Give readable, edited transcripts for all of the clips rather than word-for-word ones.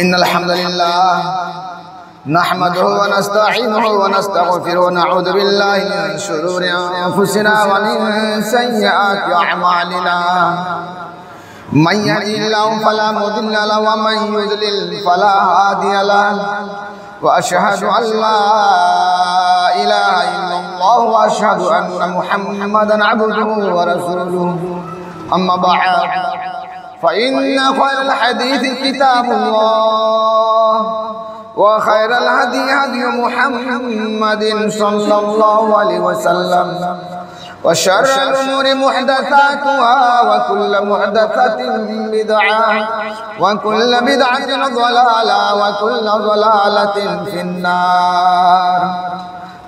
इन्नल हम्दुलिल्लाह नहमदुहु व नस्तईनुहु व नस्तगफिरुहु व नऊज़ु बिल्लाहि मिन शुरूरि अंफुसिना व मिन सय्यिआति अअमालिना मन यहदिहिल्लाहु फला मुदिल्ल लहु व मन युद्लिल फला हादिय लहु व अशहदु अन ला इलाहा इल्लल्लाह व अशहदु अन्ना मुहम्मदन अब्दुहु व रसूलुहु अम्मा बअद फ़इन्न खैरल हदीस किताबुल्लाह व खैरल हदी हदी मुहम्मदिन सल्लल्लाहु अलैहि वसल्लम व शर्रल उमूरि मुहदसातुहा व कुल्लु मुहदसतिन बिदअह व कुल्लु बिदअतिन ज़लाला व कुल्लु ज़लालतिन फिन्नार।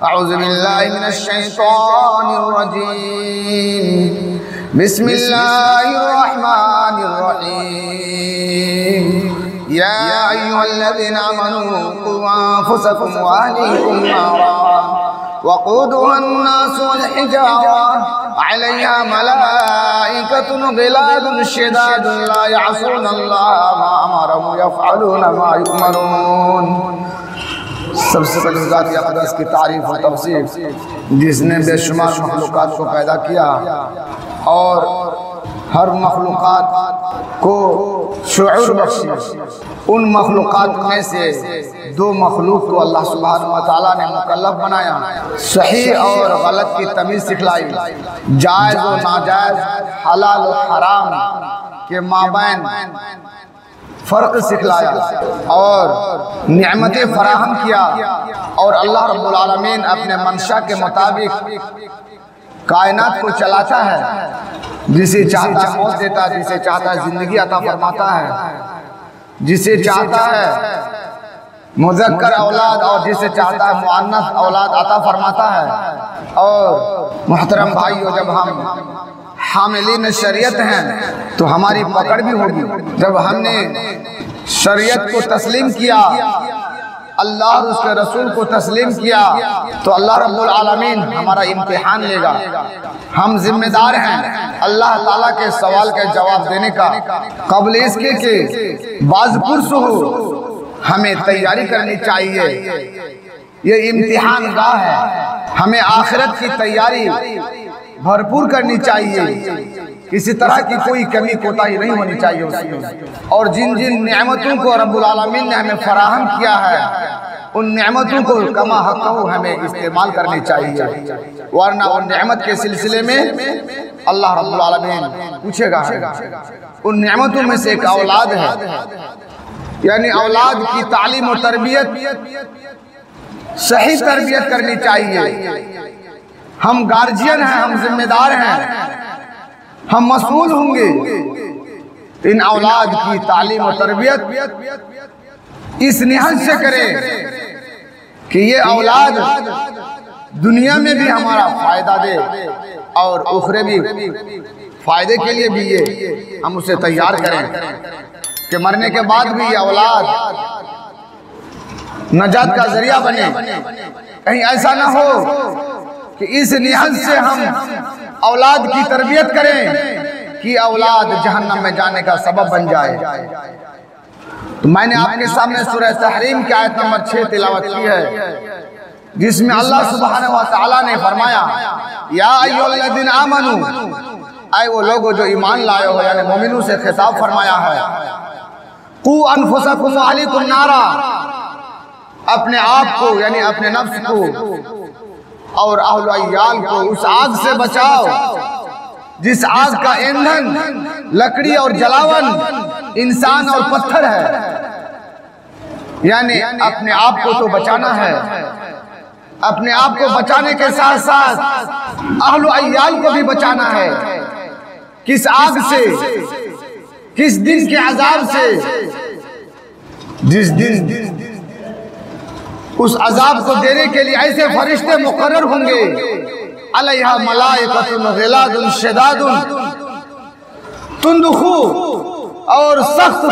अऊज़ु बिल्लाहि मिनश शैतानिर रजीम। बिस्मिल्लाहिर्रहमानिर्रहीम। या अय्युहल्लज़ीना आमनू क़ू अन्फुसकुम व अहलीकुम नारा वक़ूदुहा अन्नासु वल हिजारा अलैहा मलाइकतुन ग़िलादुन शिदादुन ला यअसूनल्लाहा मा अमरहुम यफ़अलूना मा युअमरून। सबसे पहले ज़ात अक़दस की तारीफ़ और तवसीफ़ जिसने बेशुमार मखलूक़ात को पैदा किया और हर मखलूक़ात को शुऊर बख्शी। उन मखलूक़ात में से दो मखलूक को अल्लाह सुब्हानहु व तआला ने मुकल्लफ बनाया, सही और गलत की तमीज़ सिखलाई, जायज़ और नाजायज़, हलाल और हराम के माबैन फ़र्क सिखलाया और निअमतें फराहम किया। और अल्लाह रब्बुल आलमीन अपने मंशा के मुताबिक कायनात को चलाता है, जिसे चाहता मौत देता है, जिसे चाहता है जिंदगी अता फरमाता है, जिसे चाहता है मुज़क्कर औलाद और जिसे चाहता है मुअन्नस औलाद अता फरमाता है। और मुहतरम भाइयों, जब हम हामिलीन शरीयत हैं तो हमारी पकड़ भी होगी। जब हमने शरीयत को तस्लीम किया, अल्लाह और उसके रसूल को तस्लीम किया, तो अल्लाह रब्बुल आलमीन हमारा इम्तिहान लेगा। हम जिम्मेदार हैं अल्लाह ताला के सवाल का जवाब देने का। क़ब्ल इसके के बाज़पुरस हो हमें तैयारी करनी चाहिए। ये इम्तिहान गाह है, हमें आखिरत की तैयारी भरपूर करनी चाहिए। किसी तरह की कोई कमी कोताही नहीं होनी चाहिए उसमें। और जिन जिन नेमतों को रब्बुल आलमीन ने हमें फराहम किया है, उन नेमतों को कमा हक़्क़हू हमें इस्तेमाल करनी चाहिए, वरना उन नेमत के सिलसिले में अल्लाह रब्बुल आलमीन पूछेगा। उन नेमतों में से एक औलाद है, यानी औलाद की तालीम और तरबियत, सही तरबियत करनी चाहिए। हम गार्जियन हैं, हम जिम्मेदार हैं, हम मसूल होंगे। इन औलाद की तालीम और तरबियत इस निहज से करें कि ये औलाद दुनिया में भी हमारा फायदा दे और उखरे भी फायदे के लिए भी ये हम उसे तैयार करें कि मरने के बाद भी ये औलाद नजात का जरिया बने। कहीं ऐसा ना हो कि इस निहज से हम औलाद की तरबियत करें कि औलाद जहन्नम में जाने का सबब बन जाए। तो मैंने आपके सामने सूरह तहरीम की आयत नंबर 6 तिलावत की है, जिसमें अल्लाह सुब्हानहु व तआला ने फरमाया, या अय्युहल्लज़ीना आमनू, आए वो लोगो जो ईमान लाए हो, यानी मोमिनों से खिताब फरमाया है। क़ू अनफुसकुम व अहलीकुम नारा, अपने आप को यानी अपने नफ्स को और अहल अय्याल को उस आग से बचाओ जिस आग का ईंधन लकड़ी और जलावन इंसान और पत्थर है। यानी अपने आप को तो बचाना है, अपने आप को बचाने के साथ साथ अहल अय्याल को भी बचाना है। किस आग से, किस दिन के अजाब से, जिस दिन उस अजाब को देने के लिए ऐसे फरिश्ते मुकर्रर होंगे, अलैहा मलाइकतुन ग़िलादुन शिदादुन तुंदुखू, और सख्त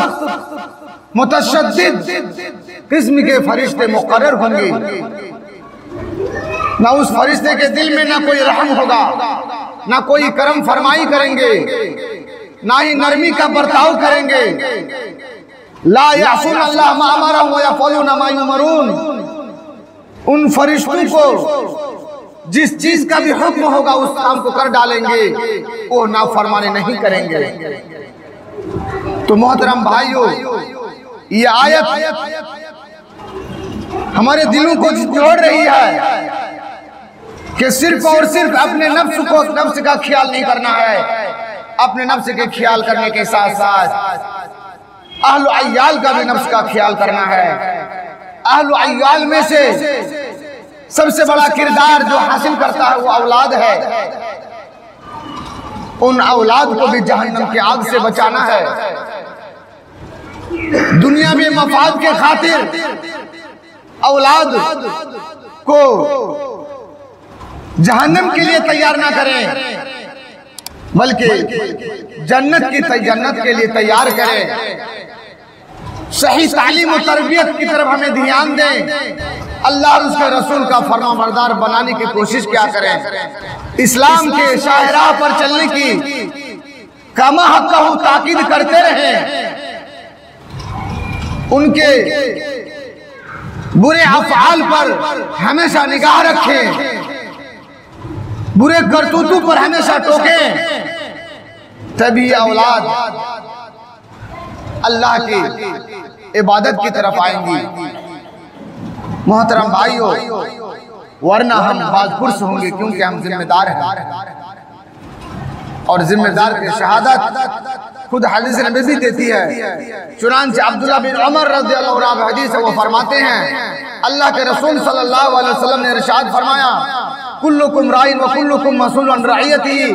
मुतशद्दिद किस्म के फरिश्ते मुकर्रर होंगे। ना उस फरिश्ते के दिल में ना कोई रहम होगा, ना कोई करम फरमाई करेंगे, ना ही नरमी का बर्ताव करेंगे। ला यासून अल्लाह मा अमरहुम व यफअलून मा युमरून। उन फरिश्तों को जिस चीज का भी हुक्म होगा उस काम को कर डालेंगे, वो नाफरमानी नहीं करेंगे। तो मोहतरम भाइयों, ये आयत हमारे दिलों को जोड़ रही है कि सिर्फ और सिर्फ अपने नफ्स का ख्याल नहीं करना है, अपने नफ्स के ख्याल करने के साथ साथ अहल अय्याल का भी नफ्स का ख्याल करना है। अहल अय्याल में से सबसे बड़ा किरदार जो हासिल करता है वो औलाद है। उन औलाद को भी जहन्नम की आग से बचाना है। दुनिया में मफाद के खातिर औलाद को जहन्नम के लिए तैयार ना करें, बल्कि जन्नत के लिए तैयार करें। सही तालीम और तरबियत की तरफ हमें ध्यान दें। अल्लाह और उसके रसूल का फरमाबरदार बनाने की कोशिश क्या करें। इस्लाम के शाहराह पर चलने की कमा हक़्क़हू ताकीद करते रहें। उनके बुरे अफ़आल पर हमेशा निगाह रखें, बुरे करतूतों पर हमेशा टोकें, तभी औलाद अल्लाह की इबादत की तरफ आएंगी। मोहतरम भाइयों, वरना हम बाज़पुरस होंगे, क्योंकि हम जिम्मेदार हैं और जिम्मेदार की शहादत खुद हदीस नबी भी देती है। चुनांचे अब्दुल्लाह बिन उमर रज़ियल्लाहु अन्हु हदीस है, वो फरमाते हैं अल्लाह के रसूल सल्लल्लाहु अलैहि वसल्लम ने इरशाद फरमाया, कुल्लुकुम राइन व कुल्लुकुम मसऊलुन अन रइयतिही।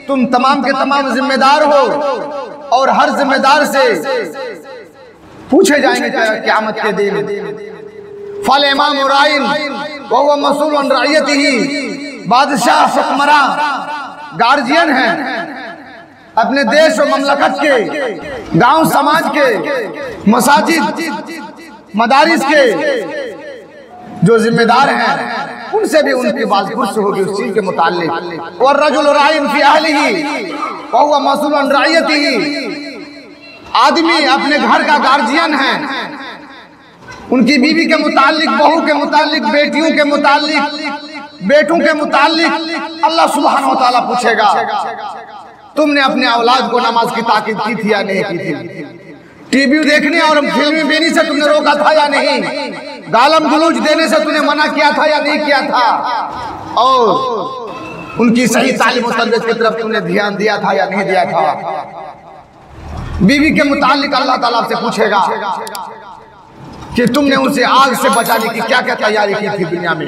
तुम तमाम के तमाम जिम्मेदार हो और हर जिम्मेदार से पूछे जाएंगे क़यामत के दिन। फल इमाम राइन व हुवा मसऊलुन अन रइयतिही। बादशाह हुक्मरां गार्जियन हैं, अपने देश और ममलकत के, गांव समाज के, मसाजिद मदारिस के जो जिम्मेदार हैं, उनसे भी उनकी बाज़पुरस होगी उस चीज के मुताल्लिक। और रजुल राइन फी अहलिही व हुवा मसऊलुन अन रइयतिही। आदमी अपने घर का गार्जियन है, उनकी बीवी के मुताल्लिक, बहू के मुताल्लिक, बेटियों के मुताल्लिक, बेटों के मुताल्लिक अल्लाह सुब्हानहू व तआला पूछेगा, तुमने अपने औलाद को नमाज की ताकीद की थी या नहीं की थी? टीवी देखने और फिल्में देने से तुमने रोका था या नहीं? गालम गलौज देने से तुमने मना किया था या नहीं किया था? और उनकी सही तालीम और तरबियत की तरफ तुमने ध्यान दिया था या नहीं दिया था? बीवी के मुताल्लिक अल्लाह ताला से पूछेगा कि तुमने उसे आग से बचाने की क्या क्या तैयारी की थी दुनिया में,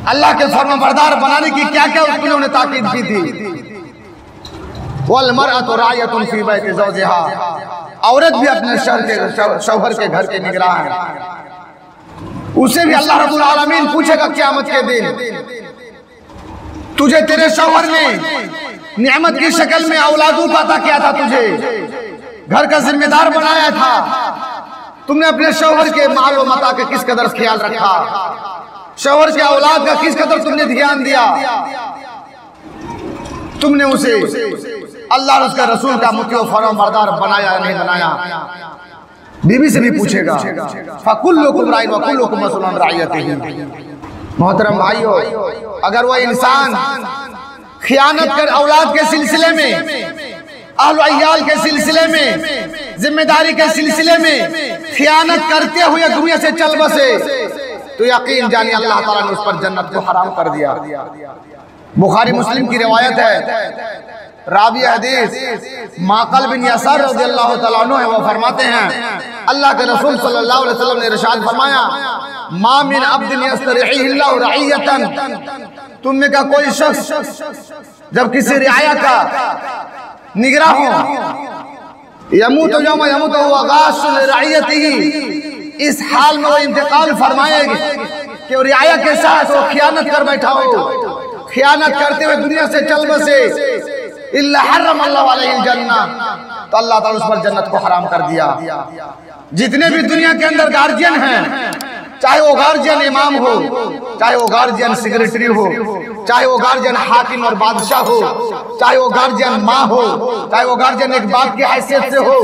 अल्लाह के फरमाबरदार बनाने की क्या क्या उन्होंने ताकीद की थी। वल मरअतु रायतुन फी बैति ज़ौजिहा। औरत भी अपने शौहर के घर के निगरान है। उसे भी अल्लाह रब्बुल आलमीन पूछेगा क़यामत के दिन, तुझे तेरे शौहर ने नेमत की शक्ल में औलादों का अता किया था, तुझे घर का जिम्मेदार बनाया था, तुमने अपने शौहर के माल व मता का किस कदर ख्याल रखा, शौहर के औलाद का किस कदर तुमने ध्यान दिया, तुमने उसे अल्लाह और उसका रसूल का मुती व फरमाबरदार बनाया या नहीं बनाया। बीवी से भी पूछेगा, फकुल्लुकुम राइन व कुल्लुकुम मसऊलुन अन रइयतिही। मोहतरम भाइयों, अगर वह इंसान खियानत कर औलाद के सिलसिले में, अहल अय्याल के सिलसिले में, जिम्मेदारी के सिलसिले में खियानत करते हुए दुनिया से चल बसे, तो यकीन जानिए अल्लाह ताला ने उस पर जन्नत को हराम कर दिया। बुखारी मुस्लिम की रिवायत है, रावी हदीस माकल बिन यसर रज़ियल्लाहु तआला अन्हु है, वो फरमाते हैं अल्लाह के रसूल सल्लल्लाहु अलैहि वसल्लम ने इरशाद फरमाया, मा मिन अब्दिन यस्तरिहिल्लाहु रइयतन। तुम में का कोई शख्स जब किसी रियाया का निगरान हो, यमूत यौम यमूत हुवा गाशुल रइयतिही, इस हाल में वो इंतकाल फरमाएगी कि रियाया के साथ वो खियानत कर बैठा हो, खियानत करते हुए दुनिया से चल बसे, इल्ला हर्रमल्लाहु अलैहिल जन्नह, तो अल्लाह ताला उस पर जन्नत को हराम कर दिया। जितने भी दुनिया के अंदर गार्जियन हैं, चाहे वो गार्जियन इमाम हो, चाहे वो गार्जियन सेक्रेटरी हो, चाहे वो गार्जियन हाकिम और बादशाह हो, चाहे वो गार्जियन माँ हो, चाहे वो गार्जियन एक बाप की हैसियत से हो,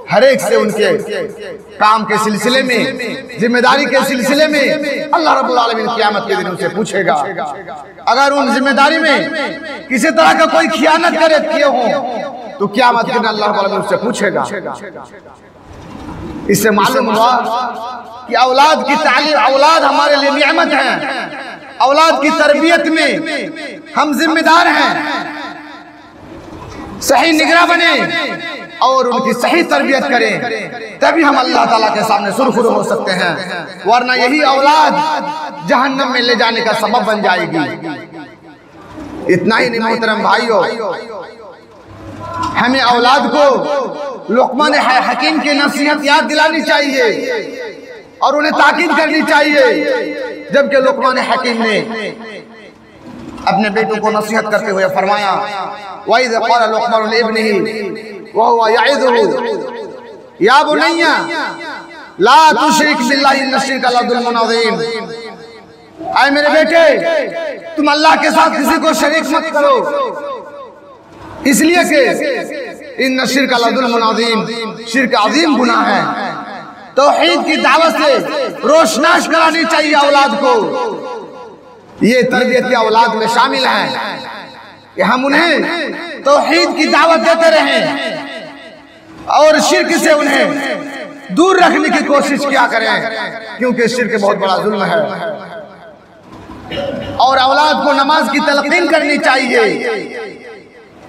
हर एक से उनके काम के सिलसिले में, जिम्मेदारी के सिलसिले में अल्लाह रब्बुल आलमीन क़यामत के दिन उनसे पूछेगा। अगर उन जिम्मेदारी में किसी तरह का कोई खियानत करे किए हो तो क़यामत के दिन अल्लाह रब्बुल आलमीन उससे पूछेगा। इससे मालूम हुआ कि औलाद की तालीम, औलाद हमारे लिए नियामत है। औलाद की तरबियत में हम जिम्मेदार हैं। सही निगरान बने और उनकी सही तरबियत करें, तभी हम अल्लाह ताला के सामने सुरखुर हो सकते हैं, वरना यही औलाद जहन्नम में ले जाने का सबब बन जाएगी। इतना ही नहीं मोहतरम भाइयों, हमें औलाद को लुक़मान हकीम की नसीहत याद दिलानी चाहिए और उन्हें ताकीद करनी चाहिए। जबकि लुक़मान हकीम ने अपने बेटों को नसीहत करते हुए फरमाया, वइज़ क़ाल लुक़मान लिब्निही व हुवा यइज़ुहु या बुनय्या ला तुशरिक बिल्लाहि इन्न शिरका लज़ुल्मुन अज़ीम। ऐ मेरे बेटे, तुम अल्लाह के साथ किसी को शरीक मत करो, इसलिए कि इन्न शिरका लज़ुल्मुन अज़ीम, शिर्क अज़ीम गुनाह है। तौहीद की दावत से रोशनाश करानी चाहिए औलाद को। ये तरबियत की औलाद में शामिल है कि हम उन्हें तौहीद की दावत देते रहें और शिर्क से उन्हें दूर रखने की कोशिश किया करें, क्योंकि शिर्क बहुत बड़ा जुल्म है। और औलाद को नमाज की तलकीन करनी चाहिए,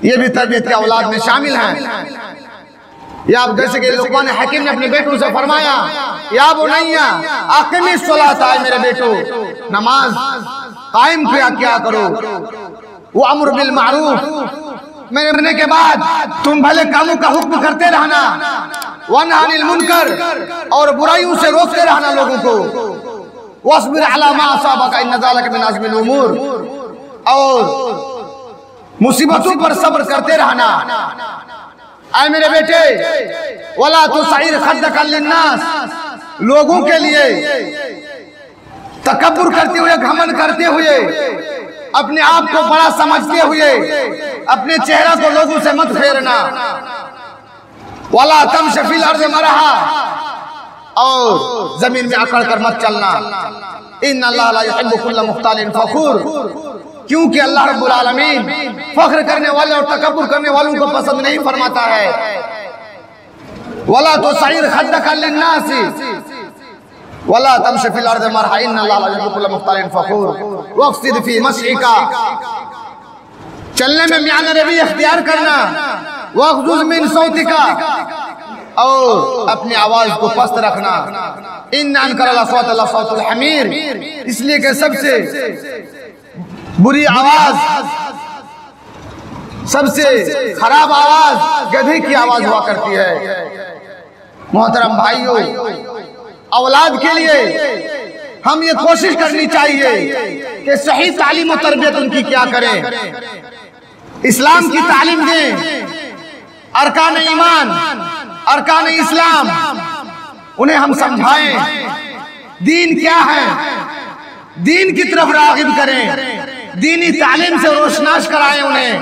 ये भी तरबियत की औलाद में शामिल है। या आप जैसे कि लुक़मान हकीम ने अपने बेटों से फरमाया, या बुनय्या अक़ीमिस सलाता, मेरे बेटो नमाज कायम किया करो, वो अम्र बिल मारूफ, मेरे मरने के बाद तुम भले कामों का हुक्म करते रहना, वन्हा अनिल मुनकर, और बुराइयों से रोकते रहना लोगों को, वस्बिर अला मा असाबका इन्न ज़ालिका मिन अज़्मिल उमूर, और मुसीबतों पर सब्र करते रहना। ऐ मेरे बेटे, वला तुसइर खद्दका लिन्नास, लोगों के लिए तकब्बुर करते हुए, घमंड करते हुए, अपने आप को बड़ा समझते हुए अपने चेहरा को लोगों से मत फेरना। वला तमश फिल अर्ज़ मरहा, और जमीन में अकड़ कर मत चलना। इन्ना अल्लाह ला युहिब्बु कुल्ला मुख्तालिन फखूर, क्योंकि अल्लाह रब्बुल आलमीन फख्र करने वाले और तकब्बुर करने वालों को पसंद नहीं फरमाता है। वला तुसइर खद्दका लिन्नास वला तमशी फिल अर्ज़ि मरहा इन्ना अल्लाह ला युहिब्बु कुल्ला मुख्तालिन फखूर वक़्सिद फी मश्इका, चलने में मियान रवी इख्तियार करना, वग़्ज़ुज़ मिन सौतिका, और अपनी आवाज को पस्त रखना। इन्ना अनकरल अस्वात लसौतुल हमीर, इसलिए कि सबसे बुरी आवाज, सबसे खराब आवाज गधे की आवाज हुआ करती है। मोहतरम भाइयों, औलाद के लिए हम ये कोशिश करनी चाहिए कि सही तालीम और तरबियत उनकी क्या करें, इस्लाम की तालीम दें, अरकान ईमान, अरकान इस्लाम उन्हें हम समझाएं, दीन क्या है, दीन की तरफ राग़िब करें, दीनी तालीम से रोशनाश कराएं उन्हें।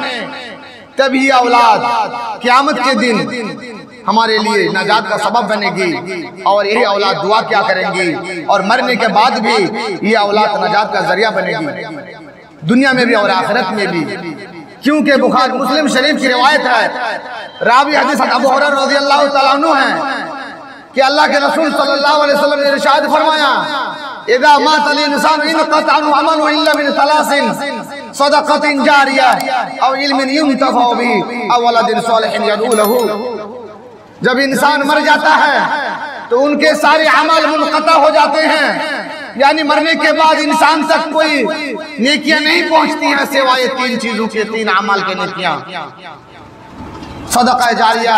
तभी औलाद क़यामत के दिन हमारे लिए नजात का सबब बनेगी, और यही औलाद दुआ क्या करेंगी, और मरने के बाद भी ये औलाद नजात का जरिया बनेगी, दुनिया में भी और आखिरत में भी। क्योंकि बुखारी मुस्लिम शरीफ की रिवायत है, रावी हदीस अबू हुरैरा रज़ियल्लाहु तआला अन्हु है कि अल्लाह के रसूल सल्लल्लाहु अलैहि वसल्लम ने इरशाद फरमाया, इज़ा मातल इंसान इनक़ता अन्हु अमलुहु इल्ला मिन सलासिन सदक़तिन जारिया औ इल्मिन युंतफ़अ बिही औ वलदिन सालिहिन यदऊ लहू। जब इंसान मर जाता है तो उनके सारे अमल मुनक़ता हो जाते हैं, यानी मरने के बाद इंसान तक कोई नेकियां नहीं पहुंचती हैं सिवाय तीन चीजों के, तीन अमल के नेकियां। सदका जारिया,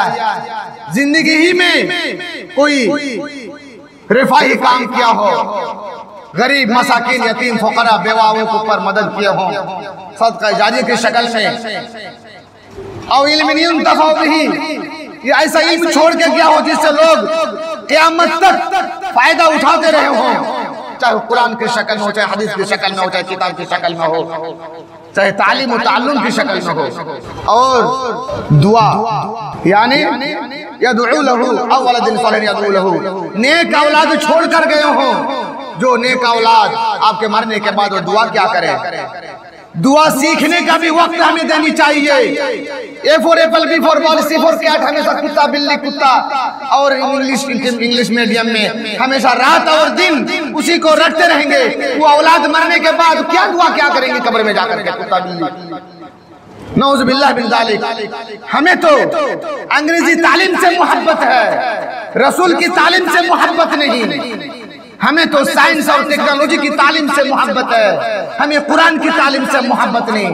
जिंदगी ही में कोई रिफाही काम किया हो, गरीब मसाकिन यतीम फकरा बेवाओं को पर मदद किए हो सदका जारिया की शक्ल में, और इल्म युंतफ़अ बिही, ये ऐसा इल्म छोड़ के क्या हो जिससे लोग क़यामत तक फायदा उठाते रहे हो, चाहे कुरान की शक्ल में हो, चाहे हदीस की शक्ल में हो, चाहे किताब की शक्ल में हो, चाहे तालीम और ताल्लुम की शक्ल में हो। और दुआ यानी यदउ लहू औ वलदिन सालिहिन यदउ लहू, नेक औलाद छोड़ कर गए हो, जो नेक औलाद आपके मरने के बाद वो दुआ क्या करे। दुआ सीखने का भी वक्त हमें देनी चाहिए। A for apple, B for ball, C for cat, हमेशा कुत्ता बिल्ली कुत्ता, और इंग्लिश मीडियम में हमेशा रात और दिन उसी को रटते रहेंगे। वो औलाद मरने के बाद क्या दुआ क्या करेंगे कब्र में जाकर के, कुत्ता बिल्ली। नऊज़ बिल्लाह मिन ज़ालिक। हमें तो अंग्रेजी तालीम से मोहब्बत है, रसूल की तालीम से मोहब्बत नहीं। हमें तो साइंस और टेक्नोलॉजी की तालीम से मोहब्बत है, हमें कुरान की तालीम से मोहब्बत नहीं।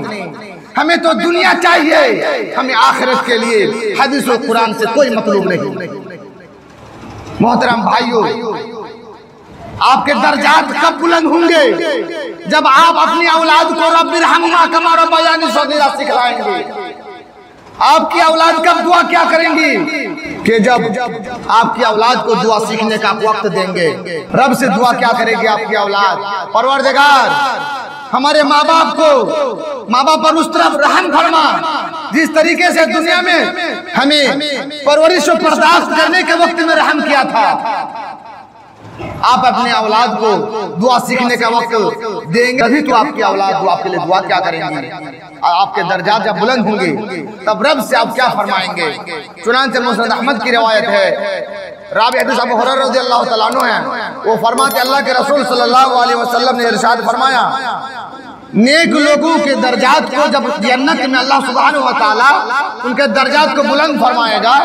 हमें तो दुनिया चाहिए, हमें आखिरत के लिए हदीस और कुरान से कोई मतलब नहीं। मोहतरम भाइयों, आपके दर्जात कब बुलंद होंगे? जब आप अपनी औलाद को रब्बिरहम्हुमा कमा रब्बयानी सगीरा सिखलाएंगे। आपकी औलाद कब दुआ क्या करेंगी? कि जब आपकी औलाद को दुआ सीखने का वक्त देंगे। रब से दुआ क्या करेगी आपकी औलाद? परवरदिगार हमारे माँ बाप पर उस तरफ रहम फरमा जिस तरीके से दुनिया में हमें परवरिश और बर्दाश्त करने के वक्त में रहम किया था। आप अपने औलाद को दुआ सीखने का वक्त देंगे, तभी तो आपकी औलाद आपके लिए दुआ क्या करेंगी। आपके दर्जात जब बुलंद होंगे तब रब से आप क्या फरमाएंगे। चुनांचे मुस्नद अहमद की रिवायत है, रावी हदीस अबू हुरैरा रज़ियल्लाहु तआला अन्हु है, वो फरमाते अल्लाह के रसूल सल्लल्लाहु अलैहि वसल्लम ने इरशाद फरमाया, नेक लोगों के दर्जात को जब जन्नत में अल्लाह सुब्हानहु व तआला उनके दर्जात को बुलंद फरमाएगा,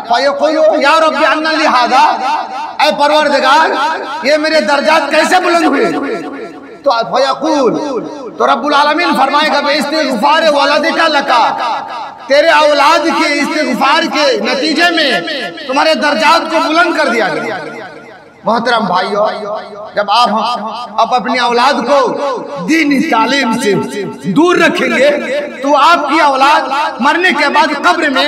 फयक़ूलु या रब्बी अन्ना ली हादा, ऐ परवरदिगार ये मेरे दर्जात कैसे बुलंद हुए? तो फयक़ूल, तो रब्बुल आलमीन फरमाएगा इस्तिग़फ़ार वलदिका लका, तेरे औलाद के इस्तिग़फ़ार के नतीजे में तुम्हारे दर्जात को बुलंद कर दिया गया। मोहतरम भाइयों, जब आप अपनी औलाद को दीनी तालीम से दूर रखेंगे तो आपकी औलाद मरने के बाद कब्र में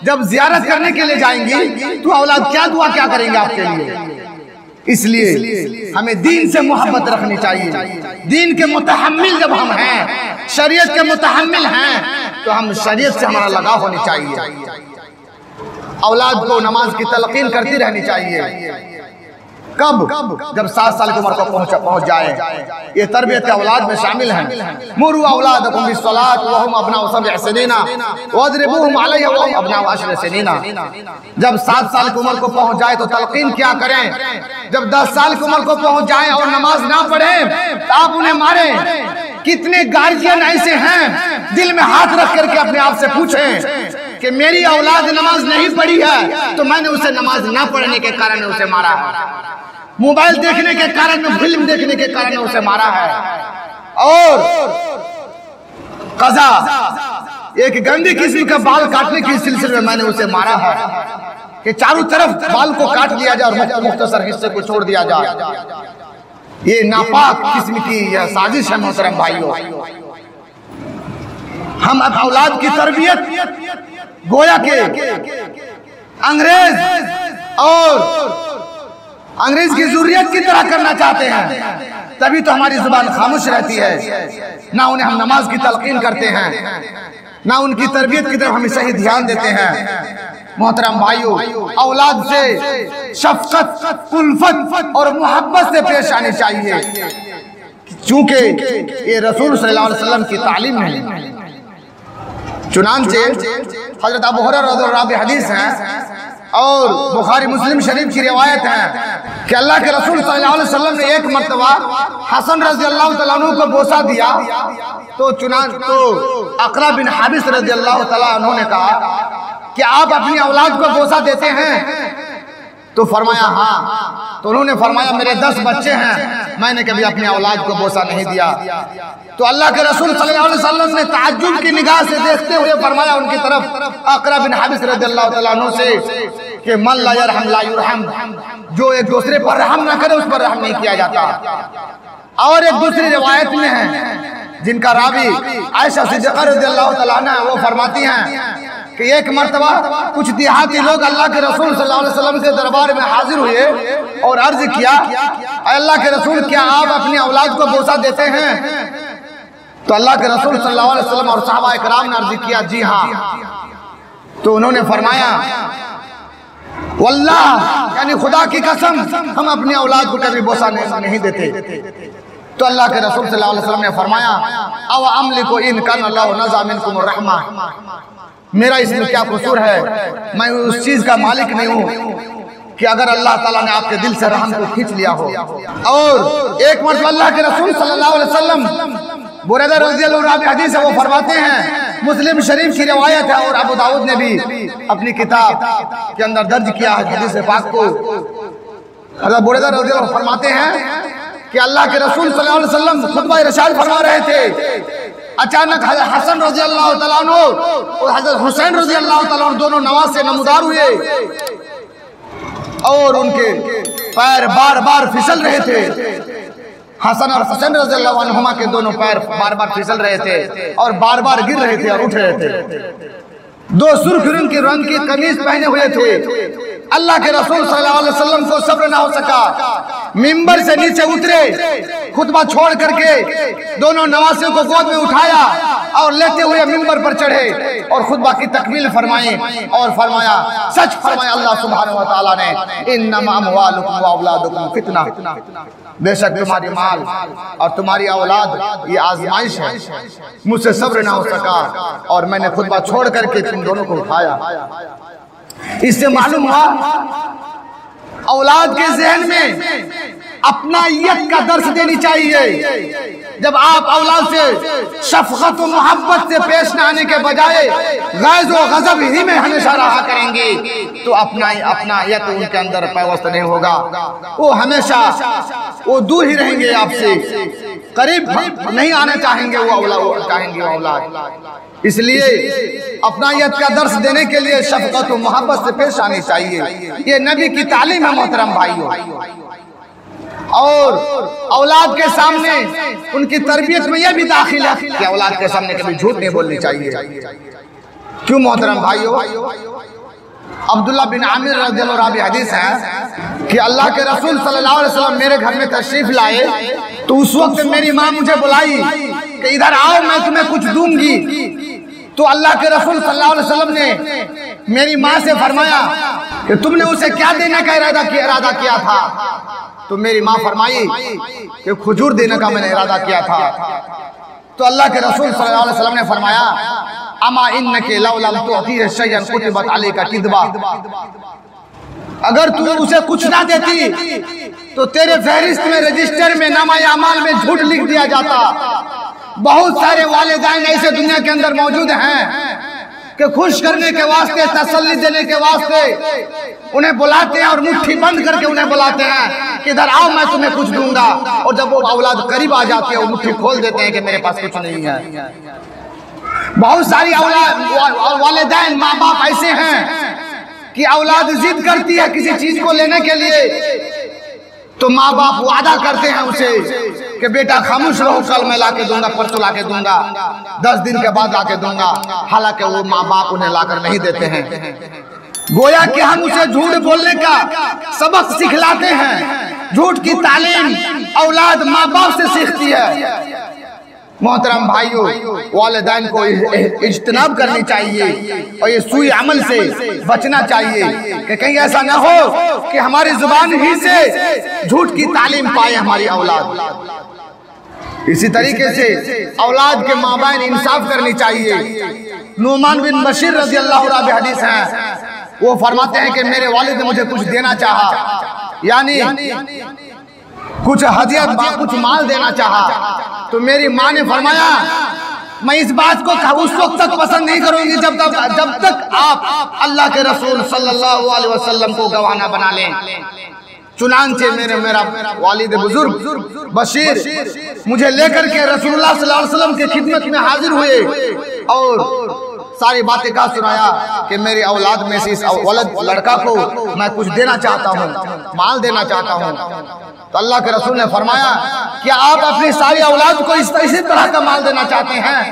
जब जियारत करने के लिए जाएंगी तो औलाद क्या दुआ क्या करेंगे आपके लिए। इसलिए हमें दीन से मोहब्बत रखनी चाहिए। दीन के मुतहम्मिल जब हम हैं, शरीयत के मुतहम्मिल हैं, तो हम शरीयत से हमारा लगाव होनी चाहिए। औलाद को नमाज की तलकीन करती रहनी चाहिए। कब? जब 7 साल की उम्र को पहुंच जाए। ये तरबियत औलाद में शामिल है। मुरू औलादकुम बिस्सलात व हुम अबनाउ सब'i सनीना वद्रिबूहुम अलैहा व हुम अबनाउ 10 सनीना। जब 7 साल की उम्र को पहुंच जाए तो तलकीन क्या करें। जब 10 साल की उम्र को पहुंच जाए और नमाज ना पढ़े तो आप उन्हें मारे। कितने गार्जियन ऐसे हैं, दिल में हाथ रख करके अपने आप से पूछें कि मेरी औलाद नमाज नहीं पढ़ी है तो मैंने उसे नमाज ना पढ़ने के कारण उसे मारा है, मोबाइल देखने के कारण, फिल्म देखने के कारण उसे मारा है, और कज़ा एक गंदी किस्म का बाल काटने के सिलसिले में मैंने उसे मारा है कि चारों तरफ बाल को काट लिया जाए और मुख्तसर हिस्से को छोड़ दिया जाए। ये नापाक किस्म की यह साजिश है। मोहतरम भाइयों, हम अब औलाद की तरबियत गोया के अंग्रेज की ज़ुर्रियत की तरह करना चाहते हैं, तभी तो हमारी जुबान खामोश रहती है। ना उन्हें हम नमाज की तलकीन करते हैं, ना उनकी तरबियत की तरफ हम सही ध्यान देते हैं। मोहतरम भाइयों, औलाद से शफ़क़त, उल्फत और मोहब्बत से पेश आनी चाहिए, चूंकि ये रसूल सल्लल्लाहु अलैहि वसल्लम की तालीम है। चुनांचे हज़रत अबू हुरैरा रज़ियल्लाहु हदीस है और बुखारी मुस्लिम शरीफ की रिवायत है कि अल्लाह के रसूल सल्लल्लाहु अलैहि वसल्लम ने एक मर्तबा हसन रज़ियल्लाहु तआला अन्हु को बोसा दिया तो अक़रा बिन हाबिस रज़ियल्लाहु तआला अन्हु ने कहा कि आप अपनी औलाद को बोसा देते हैं? तो फरमाया हाँ। तो उन्होंने फरमाया मेरे 10 बच्चे हैं, मैंने कभी अपनी औलाद को बोसा नहीं दिया। तो अल्लाह के रसूल सल्लल्लाहु अलैहि वसल्लम ने ताज्जुब की निगाह से देखते हुए फरमाया उनकी तरफ अक़रा बिन हाबिस रज़ियल्लाहु तआला अन्हु से कि मन ला यरहम ला युरहम, जो एक दूसरे पर रहम ना करे उस पर रहम नहीं किया जाता। और एक दूसरी रिवायत में है जिनका रावी आयशा सिद्दीक़ा रज़ियल्लाहु तआला अन्हा वो फरमाती हैं कि एक मर्तबा कुछ देहाती लोग अल्लाह के रसूल सल्लल्लाहु अलैहि वसल्लम के दरबार में हाजिर हुए और अर्ज किया, अल्लाह के रसूल क्या आप अपनी औलाद को बोसा देते हैं? तो अल्लाह के रसूल सल्लल्लाहु अलैहि वसल्लम और सहाबा इकराम ने अर्ज किया जी हाँ। तो उन्होंने फरमाया वल्लाह यानी खुदा की कसम हम अपनी औलाद को कभी बोसा नहीं देते। तो अल्लाह के रसूल सल्लल्लाहु अलैहि वसल्लम ने फरमाया अव अमलिकु इन कान अल्लाहु नज़ा मिनकुम रहमा, मेरा इसमें क्या कसूर है, मैं उस चीज का मालिक नहीं हूँ कि अगर अल्लाह ताला ने आपके दिल से रहम को खींच लिया हो। और एक मर्तबा अल्लाह के रसूल सल्लल्लाहु अलैहि वसल्लम बुरैदा रज़ियल्लाहु अन्हु हदीस है वो फरमाते हैं, मुस्लिम शरीफ की रिवायत है और अबू दाऊद ने भी अपनी किताब के अंदर दर्ज किया है हदीस पाक को। हज़रत बुरैदा रज़ियल्लाहु अन्हु फरमाते हैं कि अल्लाह के रसूल सल्लल्लाहु अलैहि वसल्लम खुतबा इरशाद फरमा रहे थे, अचानक हसन रज़ियल्लाहु तआला अन्हु और हज़रत हुसैन रज़ियल्लाहु तआला अन्हु दोनों नमाज से नमदार हुए और उनके पैर बार बार फिसल रहे थे। हसन और हुसैन रज़ियल्लाहु अन्हुमा के दोनों पैर बार बार फिसल रहे थे और बार बार गिर रहे थे और उठ रहे थे। दो सुर्ख रंग की कमीज पहने हुए थे। अल्लाह के रसूल सल्लल्लाहु अलैहि वसल्लम को सब्र ना हो सका, मिंबर से नीचे उतरे, खुतबा छोड़ करके दोनों नवासियों को गोद में उठाया और लेते हुए मिंबर पर चढ़े और खुतबा की तकमील फरमाई और फरमाया, सच फरमाया अल्लाह सुब्हानहु व तआला ने, इन्नमा अमवालुकुम व औलादुकुम फितना, बेशक तुम्हारी माल और तुम्हारी औलाद ये आजमाइश है। मुझसे सब्र ना हो सका और मैंने खुतबा छोड़ करके तुम दोनों को उठाया। इससे मालूम हुआ औलाद के जहन में अपनायत का दर्स देनी चाहिए। जब आप औलाद से शफकत और मोहब्बत से पेश न आने के बजाय गैज़ और गज़ब ही में हमेशा रहा करेंगे तो अपनायत उनके अंदर पैवस्त नहीं होगा। वो हमेशा वो दूर ही रहेंगे, आपसे करीब नहीं आना चाहेंगे वो औलाद। इसलिए अपनायत का दर्स देने के लिए शफकत और मोहब्बत से पेश आनी चाहिए। ये नबी की तालीम है मोहतरम भाइयों। और औलाद के सामने उनकी तरबियत में यह भी दाखिल है कि औलाद के सामने कभी झूठ नहीं बोलनी चाहिए। क्यों मोहतरम भाइयों? अब्दुल्लाह बिन आमिर रज़ियल्लाहु अन्हु हदीस है कि अल्लाह के रसूल सल्लल्लाहु अलैहि वसल्लम मेरे घर में तशरीफ लाए तो उस वक्त मेरी माँ मुझे बुलाई कि इधर आओ मैं तुम्हें कुछ दूंगी। तो अल्लाह के रसूल सल्लल्लाहु अलैहि वसल्लम ने मेरी माँ से फरमाया कि तुमने उसे क्या देने का इरादा किया था? तो मेरी माँ फरमाई कि खजूर देने का मैंने इरादा किया था। तो अल्लाह के रसूल सल्लल्लाहु अलैहि वसल्लम ने फरमाया, अमा इन्नके लौ लम तुअती शैयन कुतिबत अलैका किदबा, अगर तू उसे कुछ ना देती तो तेरे फहरिस्त में रजिस्टर में नामा अमाल में झूठ लिख दिया जाता। बहुत सारे वालिदैन ऐसे दुनिया के अंदर मौजूद हैं कि खुश करने के वास्ते, तसल्ली देने के वास्ते उन्हें बुलाते हैं और मुट्ठी बंद करके उन्हें बुलाते हैं कि इधर आओ मैं तुम्हें कुछ दूंगा, और जब वो औलाद करीब आ जाती है वो मुट्ठी खोल देते हैं कि मेरे पास कुछ नहीं है। बहुत सारी औलाद वालिदैन माँ बाप ऐसे हैं कि औलाद जिद करती है किसी चीज को लेने के लिए तो माँ बाप वादा करते हैं उसे कि बेटा खामोश रहो, कल मैं लाके दूंगा, परसों लाके दूंगा, 10 दिन के बाद लाके दूंगा। हालांकि वो माँ बाप उन्हें लाकर नहीं देते हैं। गोया कि हम उसे झूठ बोलने का सबक सिखलाते हैं। झूठ की तालीम औलाद माँ बाप से सीखती है। मोहतरम भाइयों, वालिदैन को इज्तनाब करनी चाहिए और ये सुई अमल से बचना चाहिए कि कहीं ऐसा ना हो कि हमारी जुबान ही से झूठ की तालीम पाए हमारी औलाद। इसी तरीके से औलाद के माबाइन इंसाफ करनी चाहिए। नुमान बिन बशीर रज़ियल्लाहु अन्हु हदीस है, वो फरमाते हैं कि मेरे वालिद ने मुझे कुछ देना चाहा, यानी कुछ हदिया कुछ माल देना चाहा। तो मेरी माँ ने फरमाया मैं इस बात को उस वक्त तक पसंद नहीं करूंगी जब तक आप अल्लाह के रसूल सल्लल्लाहु अलैहि वसल्लम को गवाह बना लें। चुनांचे मेरा वालिद बुजुर्ग बशीर मुझे लेकर के रसूलुल्लाह सल्लल्लाहु अलैहि वसल्लम की खिदमत में हाजिर हुए और सारी बातें कहा सुनाया कि मेरी औलाद में से इस लड़का को मैं कुछ देना चाहता हूँ, माल देना चाहता हूँ। तो अल्लाह के रसूल ने फरमाया क्या आप अपनी सारी औलाद को इसी तरह का माल देना चाहते हैं?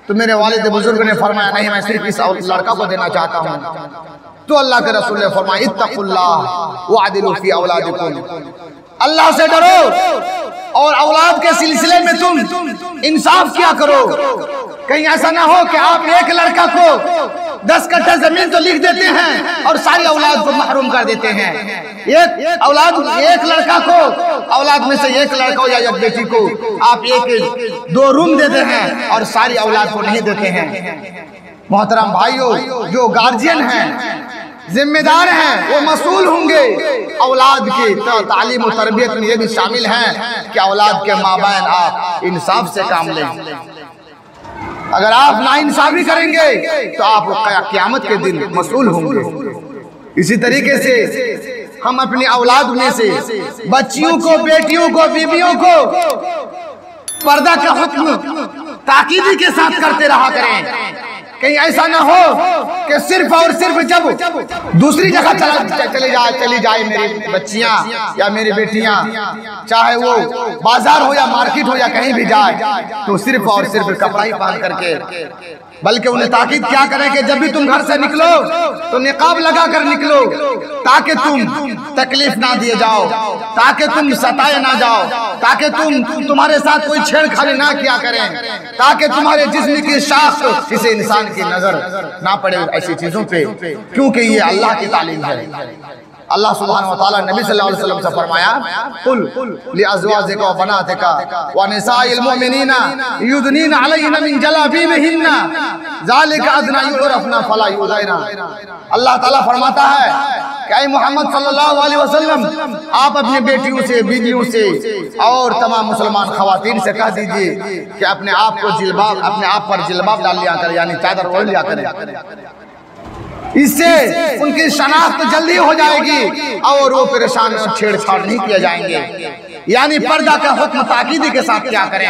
तो मेरे वालिद बुजुर्ग ने फरमाया नहीं, मैं सिर्फ इस लड़का को देना चाहता हूँ। तो अल्लाह के रसूल ने फरमाया इत्तकुल्लाह वअदिलू फी औलादिकुम, अल्लाह से डरो और औलाद के सिलसिले में तुम इंसाफ किया करो। कहीं ऐसा ना हो कि आप एक लड़का को 10 कट्ठा जमीन तो लिख देते हैं और सारी औलाद को महरूम कर देते हैं। एक लड़का को, औलाद में से एक लड़का हो या एक बेटी को आप 1-2 रूम देते हैं और सारी औलाद को नहीं देते हैं। मोहतरम भाइयों, जो गार्जियन हैं, जिम्मेदार हैं, वो मसूल होंगे औलाद की तालीम और तरबियत में। ये भी शामिल हैं कि औलाद के माबैन आप इंसाफ से काम लें। अगर आप नाइंसाफी करेंगे तो आप क़यामत के दिन मसूल होंगे। इसी तरीके से हम अपनी औलाद में से बच्चियों को, बेटियों को, बीवियों को पर्दा का हुक्म ताकीदी के साथ करते रहा करें। कहीं ऐसा ना हो कि सिर्फ और सिर्फ जब दूसरी जगह चली जाए मेरी बच्चियां या मेरी बेटियां, चाहे वो बाजार हो या मार्केट हो या कहीं भी जाए, तो सिर्फ और सिर्फ कपड़ा ही पहन करके, बल्कि उन्हें ताकीद क्या करें कि जब भी तुम घर से निकलो तो निकाब लगा कर निकलो, ताकि तुम तकलीफ ना दिए जाओ, ताकि तुम सताए ना जाओ, ताकि तुम्हारे साथ कोई छेड़खानी ना किया करें, ताकि तुम्हारे जिस्म की शाख किसी इंसान की नजर ना पड़े ऐसी चीजों पे, क्योंकि ये अल्लाह की तालीम है। अल्लाह सुब्हानहु व तआला नबी सल्लल्लाहु अलैहि वसल्लम से फरमाया, कुल लिअज़वाजिका व बनातिका व निसाइल मुमिनीना युदनीना अलैहिन्ना मिन जलाबीबिहिन्ना ज़ालिका अदना युरफना फला युज़ैना। अल्लाह ताला फरमाता है कि ऐ मोहम्मद सल्लल्लाहु अलैहि वसल्लम, आप अपनी बेटियों से, बीवियों से और तमाम मुसलमान खवातीन से कह दीजिए कि अपने आप पर जिल्बाब डाल लिया करें, यानी चादर ओढ़ लिया करें। इससे उनकी शनाख्त जल्दी हो जाएगी और वो परेशान और छेड़छाड़ नहीं किए जाएंगे। यानी पर्दा का हुक्म ताकीदी के साथ क्या करें।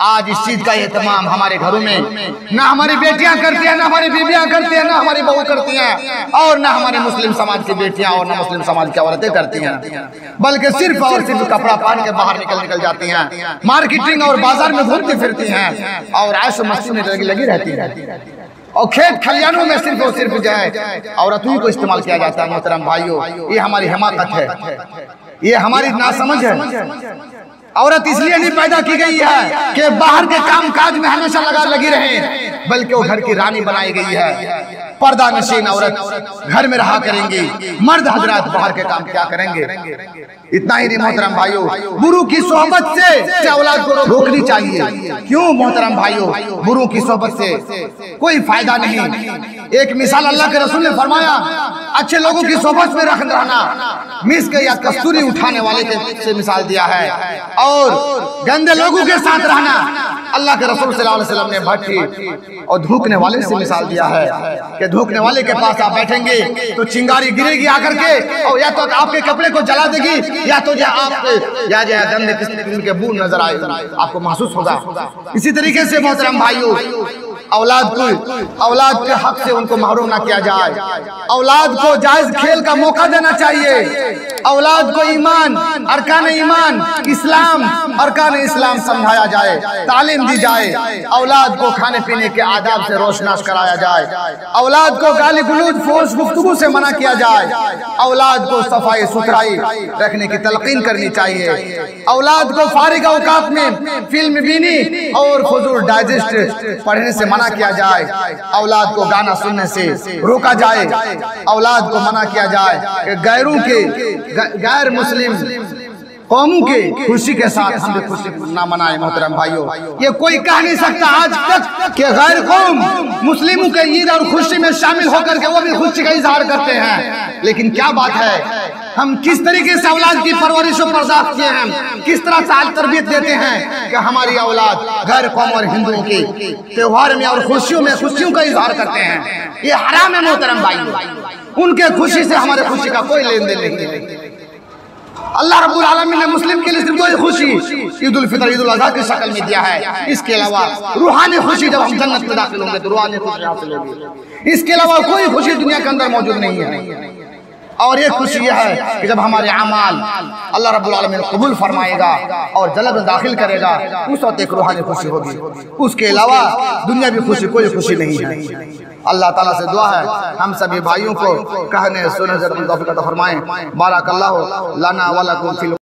आज इस चीज का एहतमाम हमारे घरों में ना हमारी बेटियां करती हैं, ना हमारी बीवियां करती हैं, ना हमारी बहू करती हैं, और ना हमारे मुस्लिम समाज की बेटियां और ना मुस्लिम समाज की औरतें करती हैं, बल्कि सिर्फ और सिर्फ कपड़ा पहन के बाहर निकल जाती हैं, मार्केटिंग और बाजार में घूमती फिरती हैं और ऐश मस्ती में लगी रहती है, और खेत खलियानों में सिर्फ और सिर्फ जो है औरतों को इस्तेमाल किया जाता है। मोहतरम भाइयों, ये हमारी हिमाकत है, ये हमारी नासमझ है। औरत इसलिए नहीं पैदा की गई है कि बाहर के काम काज में हमेशा लगी रहे, बल्कि वो घर की रानी बनाई गई है। पर्दा नशीन औरत घर में रहा करेंगी, मर्द हजरात बाहर के काम क्या करेंगे। इतना ही नहीं मोहतरम भाइयों, गुरु की सोहबत से औलाद को रोकनी चाहिए। क्यों मोहतरम भाइयों, गुरु की सोहबत से कोई फायदा नहीं। एक मिसाल अल्लाह के रसूल ने फरमाया, अच्छे लोगों की सोहबत में रहना मिस्क या कस्तूरी उठाने वाले से मिसाल दिया है, और गंदे लोगों के साथ रहना अल्लाह के रसूल सल्लल्लाहु अलैहि वसल्लम ने भट्टी और धूकने वाले से मिसाल दिया है कि धूकने वाले के पास आप बैठेंगे तो चिंगारी गिरेगी आकर के, और या तो आपके कपड़े को जला देगी, या तो गंदे किस्म के बू नजर आए, आपको महसूस होगा। इसी तरीके से मोहतरम भाइयों, औलाद के हक से उनको महरूम ना किया जाए। औलाद को जायज खेल का मौका देना चाहिए। औलाद को ईमान, अरकान ईमान, इस्लाम, अरकान इस्लाम समझाया जाए, तालीम दी जाए। औलाद को खाने पीने के आदाब से रोशनास कराया जाए। औलाद को गाली गलौज, फोर्स, गुफ्तगू से मना किया जाए। औलाद को सफाई सुथराई रखने की तलकीन करनी चाहिए। औलाद को फारिग औकात में फिल्म बीनी और फजूल डाइजेस्ट पढ़ने से मना किया जाए। औलाद को गाना सुनने से रोका जाए। औलाद को मना किया जाए कि गैरों के, गैर मुस्लिम कौमों के खुशी के साथ हम भी खुशी ना मनाएं। मोहतरम भाइयों, ये कोई कह नहीं सकता आज तक कि गैर कौम मुस्लिमों के ईद और खुशी में शामिल होकर के वो भी खुशी का इजहार करते हैं। लेकिन क्या बात है, हम किस तरीके से औलाद की परवरिश और बर्दाश्त किए हैं, किस तरह से तरबियत देते हैं कि हमारी औलाद गैर कौम और हिंदुओं के त्योहार में और खुशियों में खुशियों का इजहार करते हैं। ये हराम है मोहतरम भाई। उनके खुशी से हमारे खुशी का कोई लेन देन नहीं है। अल्लाह रब्बुल आलमीन ने मुस्लिम के लिए सिर्फ दो खुशी, ईद उल फितर, ईद उल अज़हा की शक्ल में दिया है। इसके अलावा रूहानी खुशी जब हम जन्नत में दाखिल होंगे तो रूहानी खुशी हासिल होगी। इसके अलावा कोई खुशी दुनिया के अंदर मौजूद नहीं है। और एक खुशी यह है कि जब हमारे अमाल अल्लाह रब्बुल आलमीन कबूल फरमाएगा और जन्नत में दाखिल करेगा, उस वक्त एक रूहानी खुशी होगी। उसके अलावा दुनिया की खुशी कोई खुशी नहीं है। अल्लाह ताला से दुआ है हम सभी भाइयों को कहने सुनने से तौफीक अता फरमाएं। बारक अल्लाहु लना व लकुम फिल